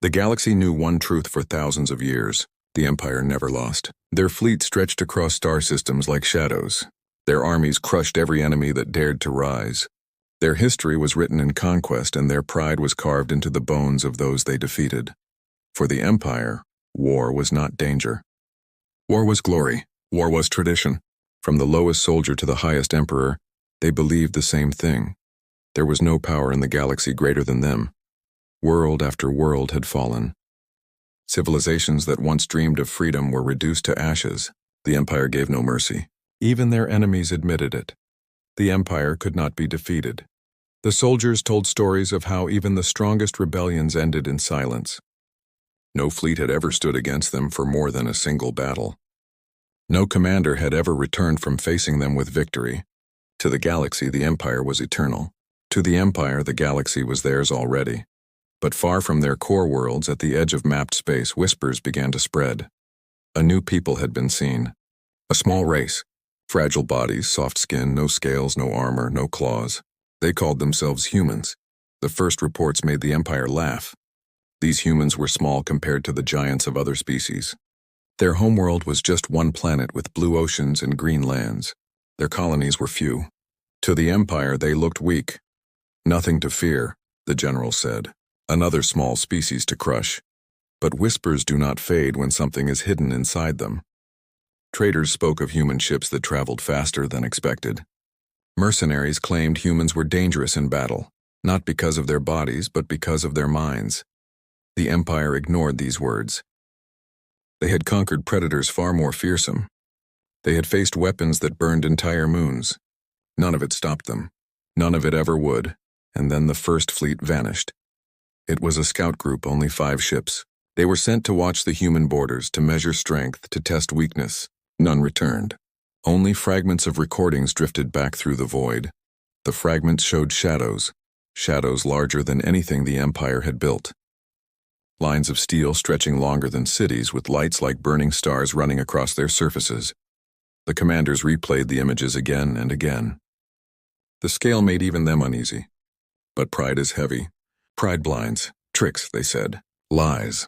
The galaxy knew one truth for thousands of years. The Empire never lost. Their fleet stretched across star systems like shadows. Their armies crushed every enemy that dared to rise. Their history was written in conquest, and their pride was carved into the bones of those they defeated. For the Empire, war was not danger. War was glory. War was tradition. From the lowest soldier to the highest emperor, they believed the same thing. There was no power in the galaxy greater than them. World after world had fallen. Civilizations that once dreamed of freedom were reduced to ashes. The Empire gave no mercy. Even their enemies admitted it. The Empire could not be defeated. The soldiers told stories of how even the strongest rebellions ended in silence. No fleet had ever stood against them for more than a single battle. No commander had ever returned from facing them with victory. To the galaxy, the Empire was eternal. To the Empire, the galaxy was theirs already. But far from their core worlds, at the edge of mapped space, whispers began to spread. A new people had been seen. A small race. Fragile bodies, soft skin, no scales, no armor, no claws. They called themselves humans. The first reports made the Empire laugh. These humans were small compared to the giants of other species. Their homeworld was just one planet with blue oceans and green lands. Their colonies were few. To the Empire, they looked weak. Nothing to fear, the general said. Another small species to crush. But whispers do not fade when something is hidden inside them. Traders spoke of human ships that traveled faster than expected. Mercenaries claimed humans were dangerous in battle, not because of their bodies, but because of their minds. The Empire ignored these words. They had conquered predators far more fearsome. They had faced weapons that burned entire moons. None of it stopped them. None of it ever would. And then the first fleet vanished. It was a scout group, only 5 ships. They were sent to watch the human borders, to measure strength, to test weakness. None returned. Only fragments of recordings drifted back through the void. The fragments showed shadows larger than anything the Empire had built. Lines of steel stretching longer than cities, with lights like burning stars running across their surfaces. The commanders replayed the images again and again. The scale made even them uneasy. But pride is heavy. Pride blinds. Tricks, they said. Lies.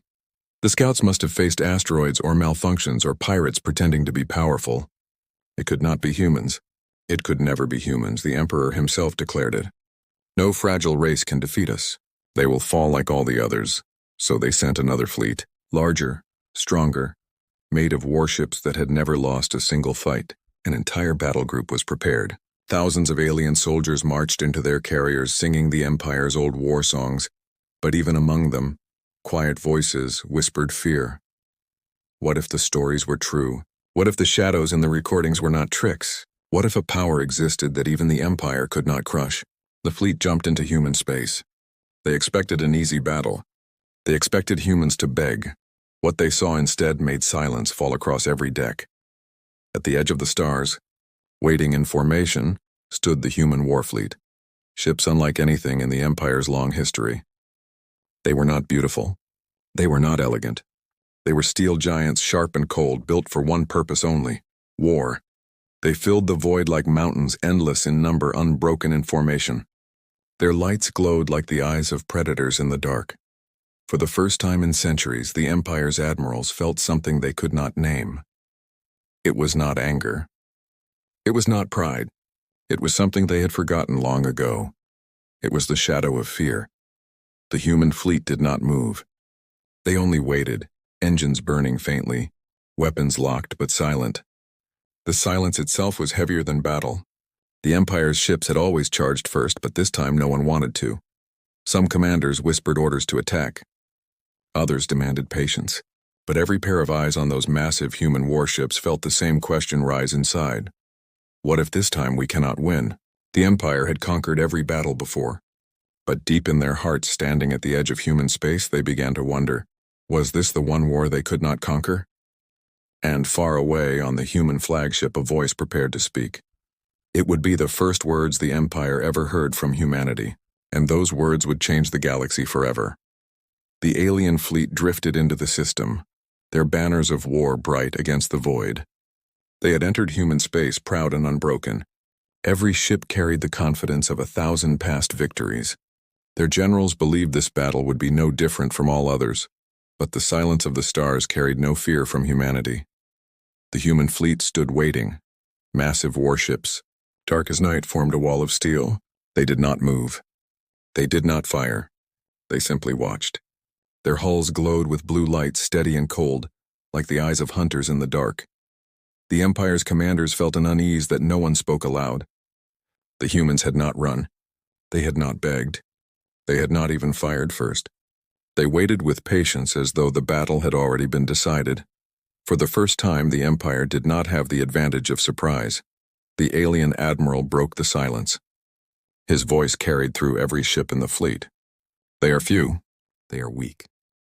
The scouts must have faced asteroids or malfunctions or pirates pretending to be powerful. It could not be humans. It could never be humans. The Emperor himself declared it. No fragile race can defeat us. They will fall like all the others. So they sent another fleet, larger, stronger, made of warships that had never lost a single fight. An entire battle group was prepared. Thousands of alien soldiers marched into their carriers singing the Empire's old war songs, but even among them, quiet voices whispered fear. What if the stories were true? What if the shadows in the recordings were not tricks? What if a power existed that even the Empire could not crush? The fleet jumped into human space. They expected an easy battle. They expected humans to beg. What they saw instead made silence fall across every deck. At the edge of the stars, waiting in formation, stood the human warfleet, ships unlike anything in the Empire's long history. They were not beautiful. They were not elegant. They were steel giants, sharp and cold, built for one purpose only: war. They filled the void like mountains, endless in number, unbroken in formation. Their lights glowed like the eyes of predators in the dark. For the first time in centuries, the Empire's admirals felt something they could not name. It was not anger. It was not pride. It was something they had forgotten long ago. It was the shadow of fear. The human fleet did not move. They only waited, engines burning faintly, weapons locked but silent. The silence itself was heavier than battle. The Empire's ships had always charged first, but this time no one wanted to. Some commanders whispered orders to attack. Others demanded patience. But every pair of eyes on those massive human warships felt the same question rise inside. What if this time we cannot win? The Empire had conquered every battle before. But deep in their hearts, standing at the edge of human space, they began to wonder, was this the one war they could not conquer? And far away on the human flagship, a voice prepared to speak. It would be the first words the Empire ever heard from humanity, and those words would change the galaxy forever. The alien fleet drifted into the system, their banners of war bright against the void. They had entered human space proud and unbroken. Every ship carried the confidence of 1,000 past victories. Their generals believed this battle would be no different from all others, but the silence of the stars carried no fear from humanity. The human fleet stood waiting. Massive warships, dark as night, formed a wall of steel. They did not move. They did not fire. They simply watched. Their hulls glowed with blue light, steady and cold, like the eyes of hunters in the dark. The Empire's commanders felt an unease that no one spoke aloud. The humans had not run. They had not begged. They had not even fired first. They waited with patience as though the battle had already been decided. For the first time, the Empire did not have the advantage of surprise. The alien admiral broke the silence. His voice carried through every ship in the fleet. They are few. They are weak.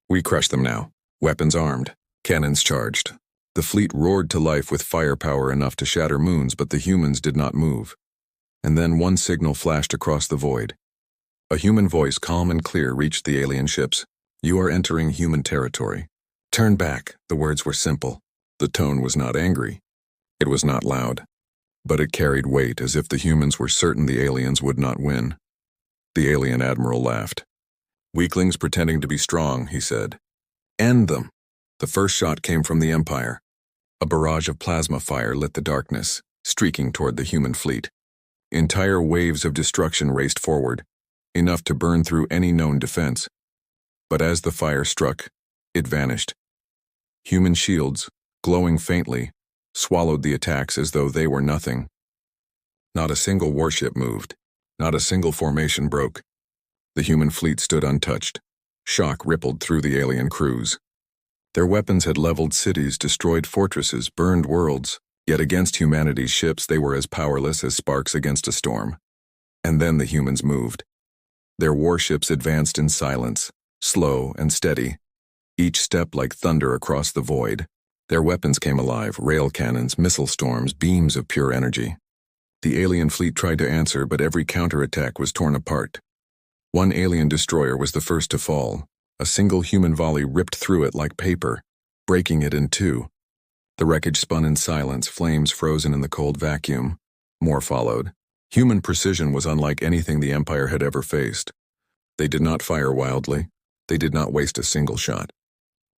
We crush them now. Weapons armed. Cannons charged. The fleet roared to life with firepower enough to shatter moons, but the humans did not move. And then one signal flashed across the void. A human voice, calm and clear, reached the alien ships. You are entering human territory. Turn back. The words were simple. The tone was not angry. It was not loud. But it carried weight, as if the humans were certain the aliens would not win. The alien admiral laughed. Weaklings pretending to be strong, he said. End them. The first shot came from the Empire. A barrage of plasma fire lit the darkness, streaking toward the human fleet. Entire waves of destruction raced forward, enough to burn through any known defense. But as the fire struck, it vanished. Human shields, glowing faintly, swallowed the attacks as though they were nothing. Not a single warship moved. Not a single formation broke. The human fleet stood untouched. Shock rippled through the alien crews. Their weapons had leveled cities, destroyed fortresses, burned worlds, yet against humanity's ships they were as powerless as sparks against a storm. And then the humans moved. Their warships advanced in silence, slow and steady, each step like thunder across the void. Their weapons came alive, rail cannons, missile storms, beams of pure energy. The alien fleet tried to answer, but every counterattack was torn apart. One alien destroyer was the first to fall. A single human volley ripped through it like paper, breaking it in two. The wreckage spun in silence, flames frozen in the cold vacuum. More followed. Human precision was unlike anything the Empire had ever faced. They did not fire wildly. They did not waste a single shot.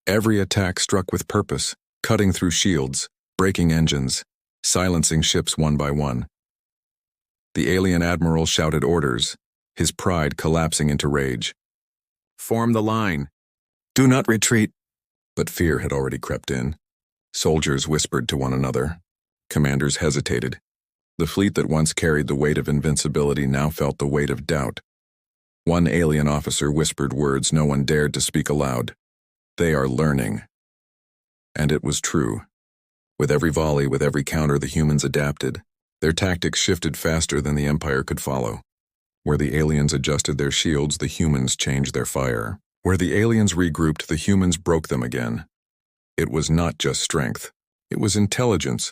Every attack struck with purpose, cutting through shields, breaking engines, silencing ships one by one. The alien admiral shouted orders, his pride collapsing into rage. Form the line. Do not retreat. But fear had already crept in. Soldiers whispered to one another. Commanders hesitated. The fleet that once carried the weight of invincibility now felt the weight of doubt. One alien officer whispered words no one dared to speak aloud. They are learning. And it was true. With every volley, with every counter, the humans adapted. Their tactics shifted faster than the Empire could follow. Where the aliens adjusted their shields, the humans changed their fire. Where the aliens regrouped, the humans broke them again. It was not just strength. It was intelligence.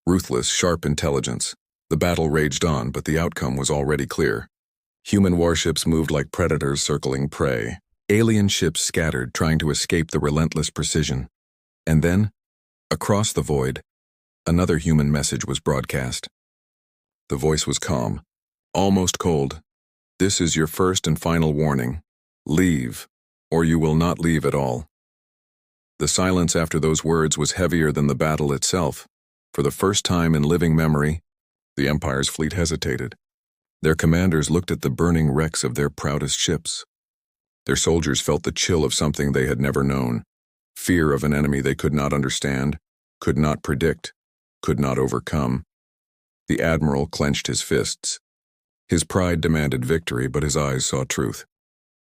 Ruthless, sharp intelligence. The battle raged on, but the outcome was already clear. Human warships moved like predators circling prey. Alien ships scattered, trying to escape the relentless precision. And then, across the void, another human message was broadcast. The voice was calm, almost cold. This is your first and final warning. Leave, or you will not leave at all. The silence after those words was heavier than the battle itself. For the first time in living memory, the Empire's fleet hesitated. Their commanders looked at the burning wrecks of their proudest ships. Their soldiers felt the chill of something they had never known, fear of an enemy they could not understand, could not predict, could not overcome. The admiral clenched his fists. His pride demanded victory, but his eyes saw truth.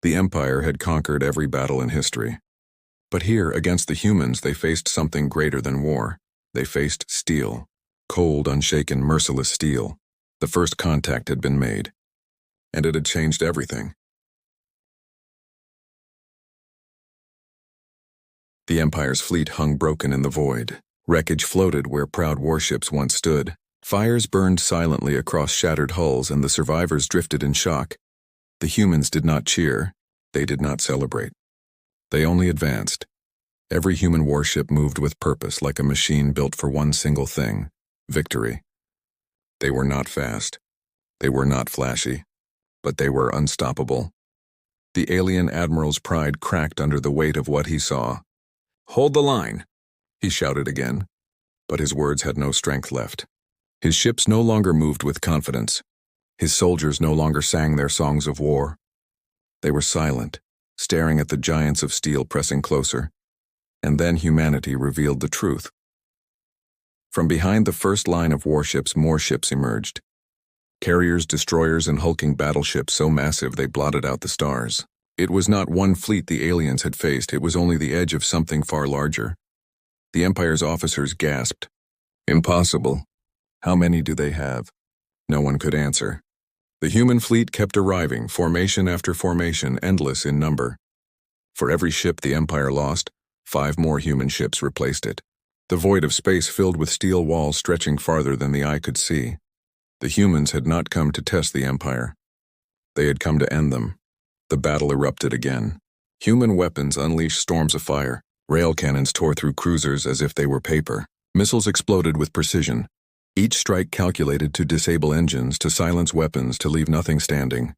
The Empire had conquered every battle in history. But here, against the humans, they faced something greater than war. They faced steel. Cold, unshaken, merciless steel. The first contact had been made. And it had changed everything. The Empire's fleet hung broken in the void. Wreckage floated where proud warships once stood. Fires burned silently across shattered hulls, and the survivors drifted in shock. The humans did not cheer. They did not celebrate. They only advanced. Every human warship moved with purpose, like a machine built for one single thing: victory. They were not fast. They were not flashy. But they were unstoppable. The alien admiral's pride cracked under the weight of what he saw. "Hold the line," he shouted again, but his words had no strength left. His ships no longer moved with confidence. His soldiers no longer sang their songs of war. They were silent, staring at the giants of steel pressing closer. And then humanity revealed the truth. From behind the first line of warships, more ships emerged. Carriers, destroyers, and hulking battleships so massive they blotted out the stars. It was not one fleet the aliens had faced, it was only the edge of something far larger. The Empire's officers gasped. "Impossible. How many do they have?" No one could answer. The human fleet kept arriving, formation after formation, endless in number. For every ship the Empire lost, 5 more human ships replaced it. The void of space filled with steel walls stretching farther than the eye could see. The humans had not come to test the Empire. They had come to end them. The battle erupted again. Human weapons unleashed storms of fire. Rail cannons tore through cruisers as if they were paper. Missiles exploded with precision. Each strike calculated to disable engines, to silence weapons, to leave nothing standing.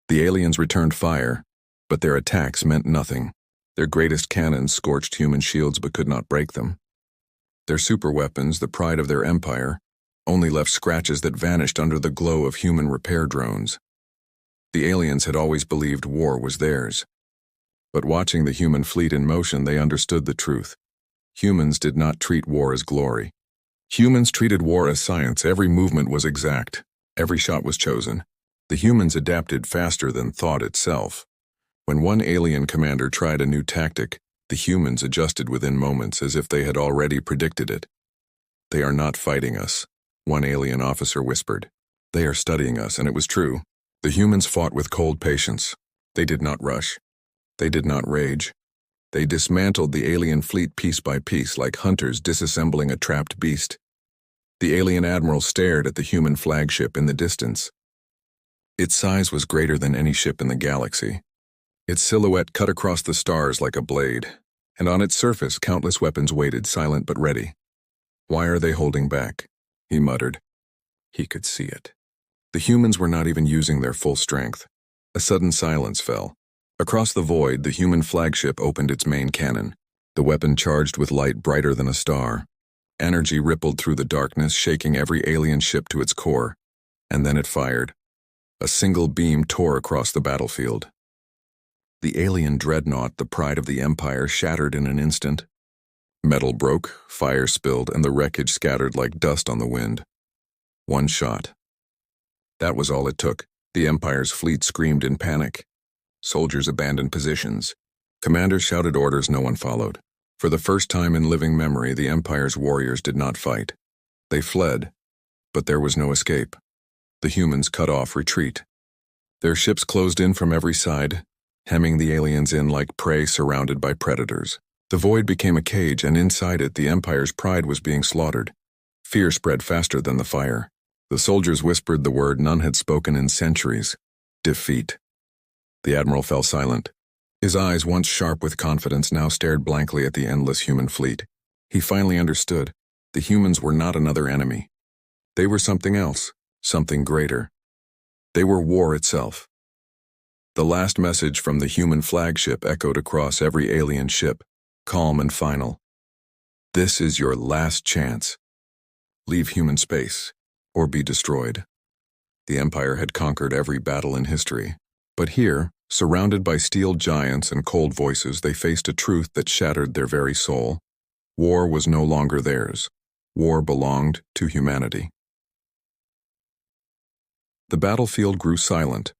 The aliens returned fire, but their attacks meant nothing. Their greatest cannons scorched human shields but could not break them. Their superweapons, the pride of their empire, only left scratches that vanished under the glow of human repair drones. The aliens had always believed war was theirs. But watching the human fleet in motion, they understood the truth. Humans did not treat war as glory. Humans treated war as science. Every movement was exact. Every shot was chosen. The humans adapted faster than thought itself. When one alien commander tried a new tactic, the humans adjusted within moments as if they had already predicted it. "They are not fighting us," one alien officer whispered. "They are studying us," and it was true. The humans fought with cold patience. They did not rush. They did not rage. They dismantled the alien fleet piece by piece like hunters disassembling a trapped beast. The alien admiral stared at the human flagship in the distance. Its size was greater than any ship in the galaxy. Its silhouette cut across the stars like a blade, and on its surface countless weapons waited, silent but ready. "Why are they holding back?" he muttered. He could see it. The humans were not even using their full strength. A sudden silence fell. Across the void, the human flagship opened its main cannon. The weapon charged with light brighter than a star. Energy rippled through the darkness, shaking every alien ship to its core. And then it fired. A single beam tore across the battlefield. The alien dreadnought, the pride of the Empire, shattered in an instant. Metal broke, fire spilled, and the wreckage scattered like dust on the wind. One shot. That was all it took. The Empire's fleet screamed in panic. Soldiers abandoned positions. Commanders shouted orders no one followed. For the first time in living memory, the Empire's warriors did not fight. They fled, but there was no escape. The humans cut off retreat. Their ships closed in from every side, hemming the aliens in like prey surrounded by predators. The void became a cage, and inside it, the Empire's pride was being slaughtered. Fear spread faster than the fire. The soldiers whispered the word none had spoken in centuries: defeat. The admiral fell silent. His eyes, once sharp with confidence, now stared blankly at the endless human fleet. He finally understood. The humans were not another enemy. They were something else, something greater. They were war itself. The last message from the human flagship echoed across every alien ship, calm and final. This is your last chance. Leave human space, or be destroyed. The Empire had conquered every battle in history. But here, surrounded by steel giants and cold voices, they faced a truth that shattered their very soul. War was no longer theirs. War belonged to humanity. The battlefield grew silent.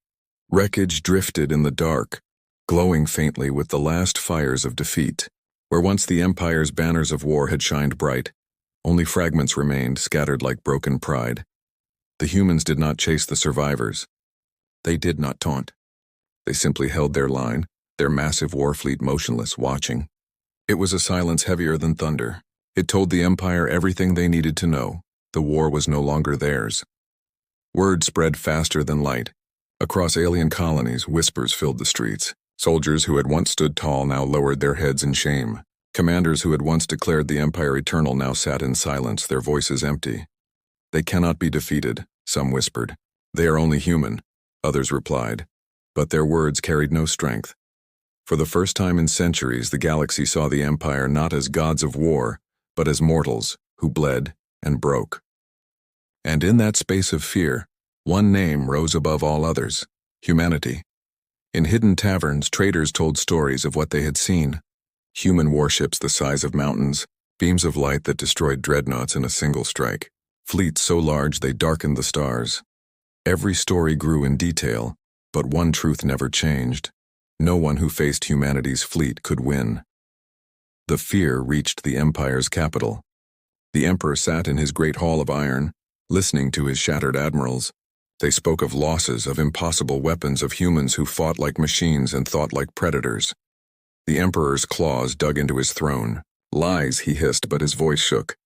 Wreckage drifted in the dark, glowing faintly with the last fires of defeat. Where once the Empire's banners of war had shined bright, only fragments remained, scattered like broken pride. The humans did not chase the survivors. They did not taunt. They simply held their line, their massive war fleet motionless, watching. It was a silence heavier than thunder. It told the Empire everything they needed to know. The war was no longer theirs. Word spread faster than light. Across alien colonies, whispers filled the streets. Soldiers who had once stood tall now lowered their heads in shame. Commanders who had once declared the Empire eternal now sat in silence, their voices empty. "They cannot be defeated," some whispered. "They are only human," others replied. But their words carried no strength. For the first time in centuries, the galaxy saw the Empire not as gods of war, but as mortals who bled and broke. And in that space of fear, one name rose above all others: humanity. In hidden taverns, traders told stories of what they had seen: human warships the size of mountains, beams of light that destroyed dreadnoughts in a single strike, fleets so large they darkened the stars. Every story grew in detail, but one truth never changed: no one who faced humanity's fleet could win. The fear reached the Empire's capital. The Emperor sat in his great hall of iron, listening to his shattered admirals. They spoke of losses, of impossible weapons, of humans who fought like machines and thought like predators. The Emperor's claws dug into his throne. Lies, he hissed, but his voice shook.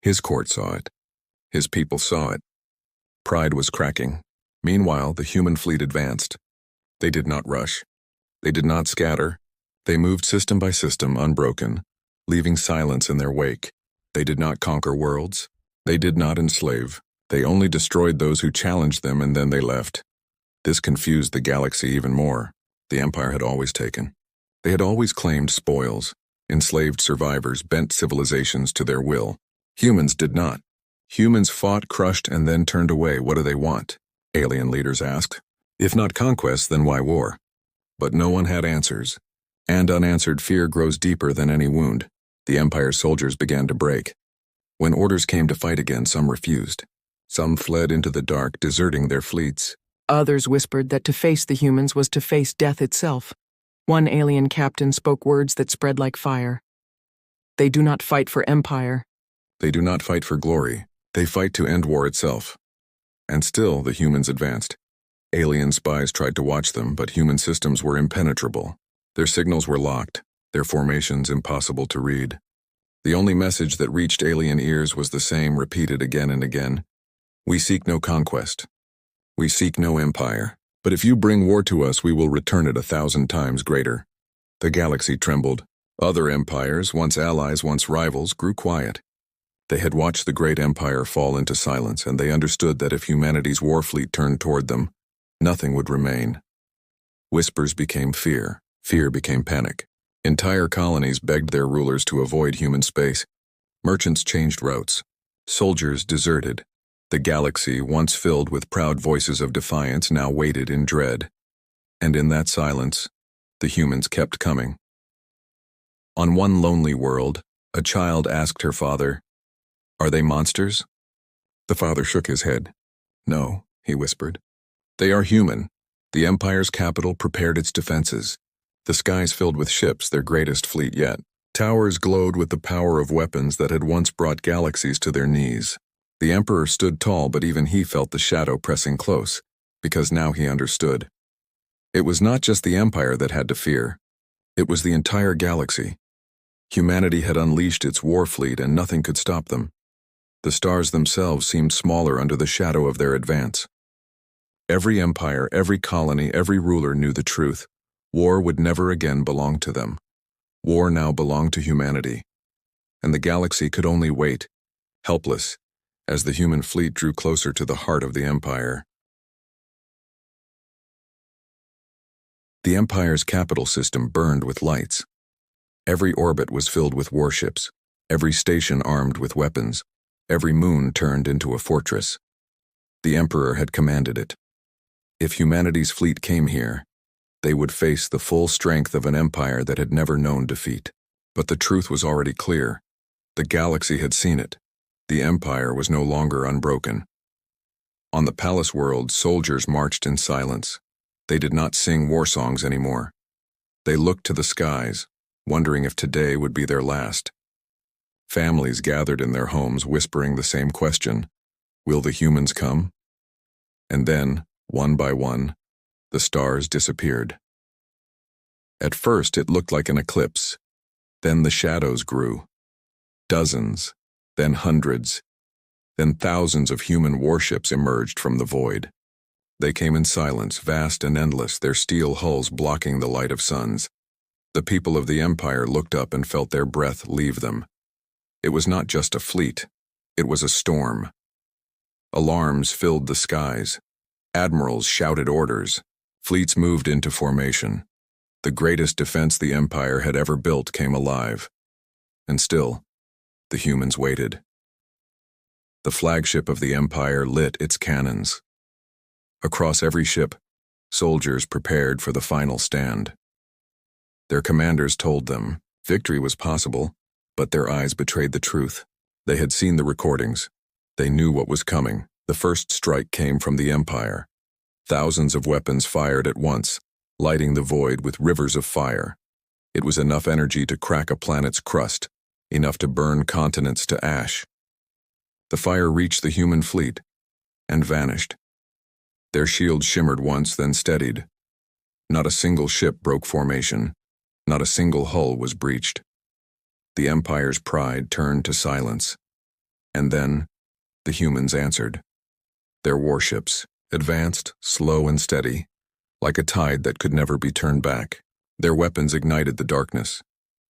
His court saw it. His people saw it. Pride was cracking. Meanwhile, the human fleet advanced. They did not rush. They did not scatter. They moved system by system, unbroken, leaving silence in their wake. They did not conquer worlds. They did not enslave. They only destroyed those who challenged them, and then they left. This confused the galaxy even more. The Empire had always taken. They had always claimed spoils. Enslaved survivors bent civilizations to their will. Humans did not. Humans fought, crushed, and then turned away. What do they want? Alien leaders asked. If not conquest, then why war? But no one had answers. And unanswered fear grows deeper than any wound. The Empire's soldiers began to break. When orders came to fight again, some refused. Some fled into the dark, deserting their fleets. Others whispered that to face the humans was to face death itself. One alien captain spoke words that spread like fire. They do not fight for empire. They do not fight for glory. They fight to end war itself. And still the humans advanced. Alien spies tried to watch them, but human systems were impenetrable. Their signals were locked, their formations impossible to read. The only message that reached alien ears was the same, repeated again and again. We seek no conquest. We seek no empire. But if you bring war to us, we will return it 1,000 times greater. The galaxy trembled. Other empires, once allies, once rivals, grew quiet. They had watched the great empire fall into silence, and they understood that if humanity's war fleet turned toward them, nothing would remain. Whispers became fear. Fear became panic. Entire colonies begged their rulers to avoid human space. Merchants changed routes. Soldiers deserted. The galaxy, once filled with proud voices of defiance, now waited in dread. And in that silence, the humans kept coming. On one lonely world, a child asked her father, "Are they monsters?" The father shook his head. "No," he whispered. "They are human." The Empire's capital prepared its defenses. The skies filled with ships, their greatest fleet yet. Towers glowed with the power of weapons that had once brought galaxies to their knees. The Emperor stood tall, but even he felt the shadow pressing close, because now he understood. It was not just the Empire that had to fear. It was the entire galaxy. Humanity had unleashed its war fleet, and nothing could stop them. The stars themselves seemed smaller under the shadow of their advance. Every empire, every colony, every ruler knew the truth. War would never again belong to them. War now belonged to humanity. And the galaxy could only wait, helpless, as the human fleet drew closer to the heart of the Empire. The Empire's capital system burned with lights. Every orbit was filled with warships, every station armed with weapons, every moon turned into a fortress. The Emperor had commanded it. If humanity's fleet came here, they would face the full strength of an empire that had never known defeat. But the truth was already clear. The galaxy had seen it. The Empire was no longer unbroken. On the palace world, soldiers marched in silence. They did not sing war songs anymore. They looked to the skies, wondering if today would be their last. Families gathered in their homes, whispering the same question: will the humans come? And then, one by one, the stars disappeared. At first, it looked like an eclipse. Then the shadows grew. Dozens, then hundreds, then thousands of human warships emerged from the void. They came in silence, vast and endless, their steel hulls blocking the light of suns. The people of the Empire looked up and felt their breath leave them. It was not just a fleet, it was a storm. Alarms filled the skies. Admirals shouted orders. Fleets moved into formation. The greatest defense the Empire had ever built came alive. And still, the humans waited. The flagship of the Empire lit its cannons. Across every ship, soldiers prepared for the final stand. Their commanders told them victory was possible, but their eyes betrayed the truth. They had seen the recordings. They knew what was coming. The first strike came from the Empire. Thousands of weapons fired at once, lighting the void with rivers of fire. It was enough energy to crack a planet's crust, enough to burn continents to ash. The fire reached the human fleet and vanished. Their shields shimmered once, then steadied. Not a single ship broke formation. Not a single hull was breached. The Empire's pride turned to silence. And then, the humans answered. Their warships, advanced, slow and steady, like a tide that could never be turned back. Their weapons ignited the darkness.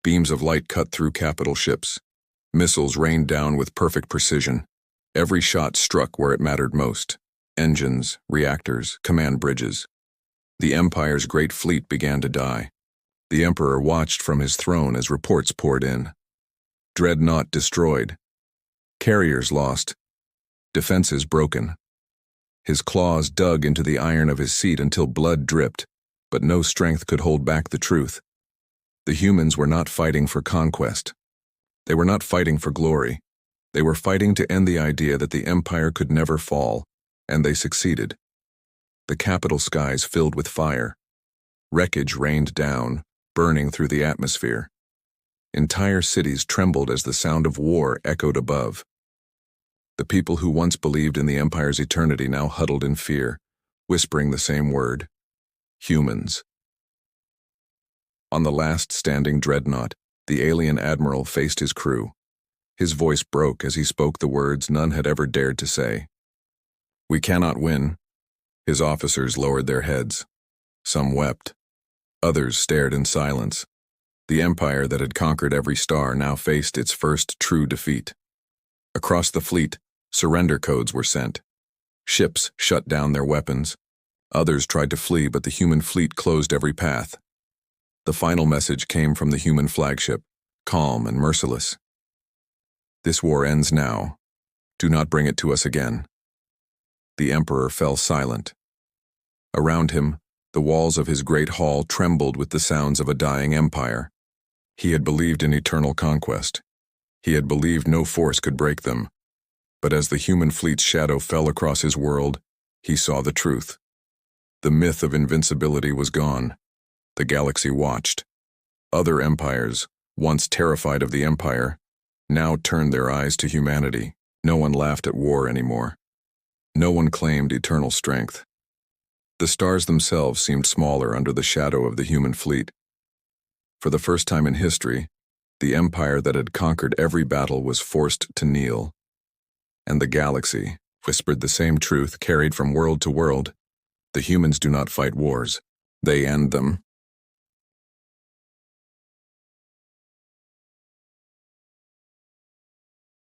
Beams of light cut through capital ships. Missiles rained down with perfect precision. Every shot struck where it mattered most. Engines, reactors, command bridges. The Empire's great fleet began to die. The Emperor watched from his throne as reports poured in. Dreadnought destroyed. Carriers lost. Defenses broken. His claws dug into the iron of his seat until blood dripped, but no strength could hold back the truth. The humans were not fighting for conquest. They were not fighting for glory. They were fighting to end the idea that the Empire could never fall, and they succeeded. The capital skies filled with fire. Wreckage rained down, burning through the atmosphere. Entire cities trembled as the sound of war echoed above. The people who once believed in the Empire's eternity now huddled in fear, whispering the same word: humans. On the last standing dreadnought, the alien admiral faced his crew. His voice broke as he spoke the words none had ever dared to say. "We cannot win." His officers lowered their heads. Some wept. Others stared in silence. The Empire that had conquered every star now faced its first true defeat. Across the fleet, surrender codes were sent. Ships shut down their weapons. Others tried to flee, but the human fleet closed every path. The final message came from the human flagship, calm and merciless. "This war ends now. Do not bring it to us again." The Emperor fell silent. Around him, the walls of his great hall trembled with the sounds of a dying empire. He had believed in eternal conquest. He had believed no force could break them. But as the human fleet's shadow fell across his world, he saw the truth. The myth of invincibility was gone. The galaxy watched. Other empires, once terrified of the Empire, now turned their eyes to humanity. No one laughed at war anymore. No one claimed eternal strength. The stars themselves seemed smaller under the shadow of the human fleet. For the first time in history, the Empire that had conquered every battle was forced to kneel. And the galaxy whispered the same truth carried from world to world. The humans do not fight wars. They end them.